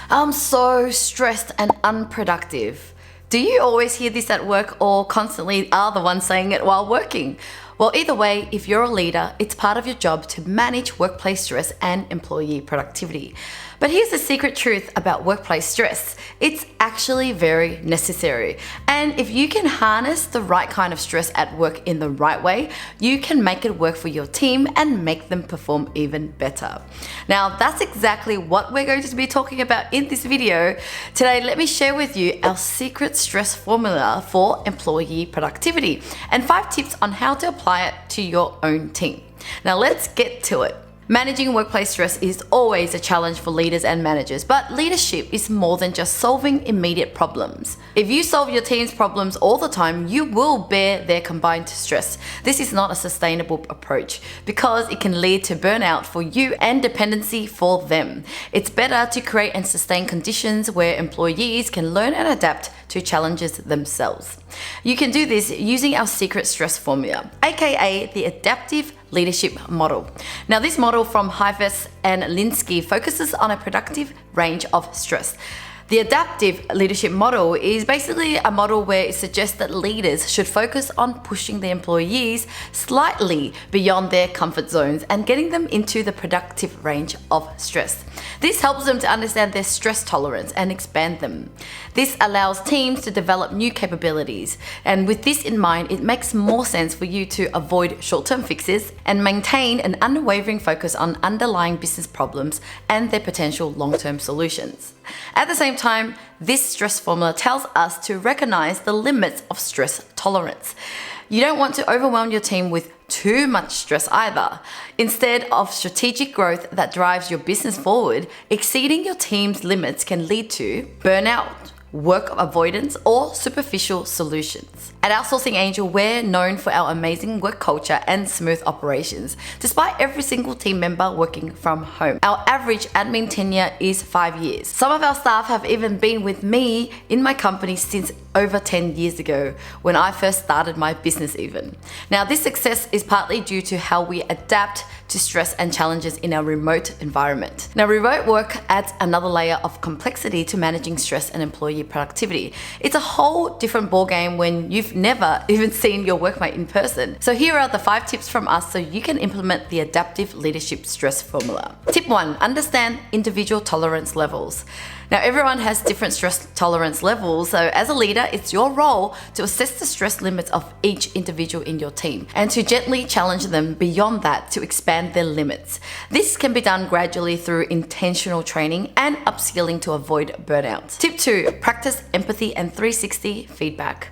I'm so stressed and unproductive. Do you always hear this at work or constantly are the one saying it while working? Well, either way, if you're a leader, it's part of your job to manage workplace stress and employee productivity. But here's the secret truth about workplace stress. It's actually very necessary. And if you can harness the right kind of stress at work in the right way, you can make it work for your team and make them perform even better. Now, that's exactly what we're going to be talking about in this video. Today, let me share with you our secret stress formula for employee productivity and 5 tips on how to apply it to your own team. Now, let's get to it. Managing workplace stress is always a challenge for leaders and managers, but leadership is more than just solving immediate problems. If you solve your team's problems all the time, you will bear their combined stress. This is not a sustainable approach because it can lead to burnout for you and dependency for them. It's better to create and sustain conditions where employees can learn and adapt to challenges themselves. You can do this using our secret stress formula, aka the adaptive leadership model. Now, this model from Hyves and Linsky focuses on a productive range of stress. The adaptive leadership model is basically a model where it suggests that leaders should focus on pushing their employees slightly beyond their comfort zones and getting them into the productive range of stress. This helps them to understand their stress tolerance and expand them. This allows teams to develop new capabilities. And with this in mind, it makes more sense for you to avoid short-term fixes and maintain an unwavering focus on underlying business problems and their potential long-term solutions. At the same time, this stress formula tells us to recognize the limits of stress tolerance. You don't want to overwhelm your team with too much stress either. Instead of strategic growth that drives your business forward, exceeding your team's limits can lead to burnout, work avoidance, or superficial solutions. At Outsourcing Angel, we're known for our amazing work culture and smooth operations, despite every single team member working from home. Our average admin tenure is 5 years. Some of our staff have even been with me in my company since over 10 years ago, when I first started my business even. Now, this success is partly due to how we adapt to stress and challenges in our remote environment. Now, remote work adds another layer of complexity to managing stress and employee productivity. It's a whole different ballgame when you've never even seen your workmate in person. So here are the 5 tips from us so you can implement the adaptive leadership stress formula. Tip 1, understand individual tolerance levels. Now, everyone has different stress tolerance levels, so as a leader, it's your role to assess the stress limits of each individual in your team and to gently challenge them beyond that to expand their limits. This can be done gradually through intentional training and upskilling to avoid burnout. Tip 2, practice empathy and 360 feedback.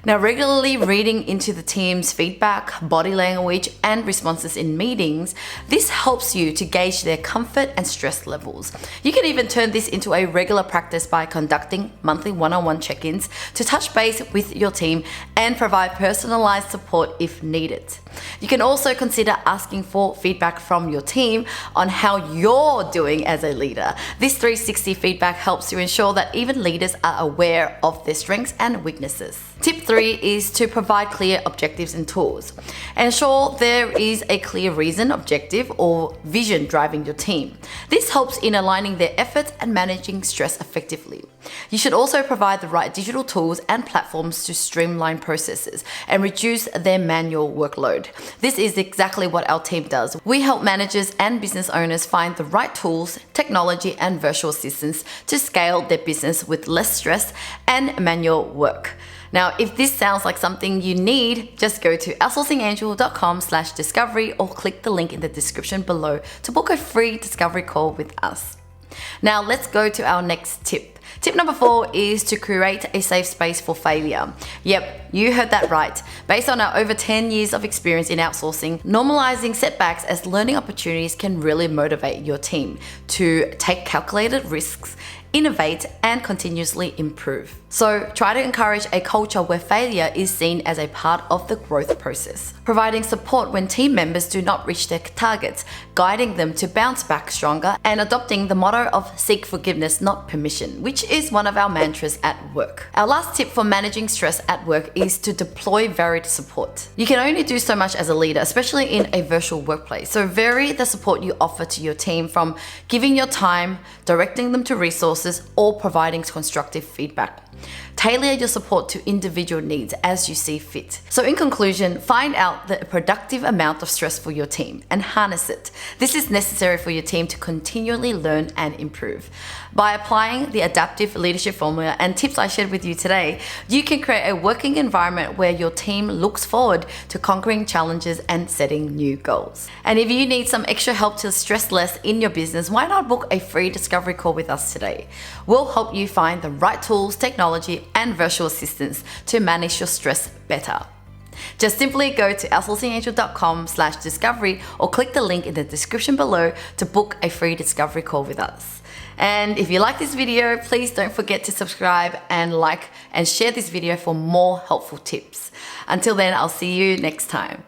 Now, regularly reading into the team's feedback, body language, and responses in meetings, this helps you to gauge their comfort and stress levels. You can even turn this into a regular practice by conducting monthly one-on-one check-ins to touch base with your team and provide personalized support if needed. You can also consider asking for feedback from your team on how you're doing as a leader. This 360 feedback helps to ensure that even leaders are aware of their strengths and weaknesses. Tip 3 is to provide clear objectives and tools. Ensure there is a clear reason, objective, or vision driving your team. This helps in aligning their efforts and managing stress effectively. You should also provide the right digital tools and platforms to streamline processes and reduce their manual workload. This is exactly what our team does. We help managers and business owners find the right tools, technology, and virtual assistants to scale their business with less stress and manual work. Now, if this sounds like something you need, just go to outsourcingangel.com/discovery or click the link in the description below to book a free discovery call with us. Now, let's go to our next tip. Tip number 4 is to create a safe space for failure. Yep, you heard that right. Based on our over 10 years of experience in outsourcing, normalizing setbacks as learning opportunities can really motivate your team to take calculated risks, innovate, and continuously improve. So try to encourage a culture where failure is seen as a part of the growth process. Providing support when team members do not reach their targets, guiding them to bounce back stronger, and adopting the motto of seek forgiveness, not permission, which which is one of our mantras at work. Our last tip for managing stress at work is to deploy varied support. You can only do so much as a leader, especially in a virtual workplace. So vary the support you offer to your team, from giving your time, directing them to resources, or providing constructive feedback. Tailor your support to individual needs as you see fit. So in conclusion, find out the productive amount of stress for your team and harness it. This is necessary for your team to continually learn and improve. By applying the adaptive leadership formula and tips I shared with you today, you can create a working environment where your team looks forward to conquering challenges and setting new goals. And if you need some extra help to stress less in your business, why not book a free discovery call with us today? We'll help you find the right tools, technology, and virtual assistants to manage your stress better. Just simply go to outsourcingangel.com/discovery or click the link in the description below to book a free discovery call with us. And if you like this video, please don't forget to subscribe and like and share this video for more helpful tips. Until then, I'll see you next time.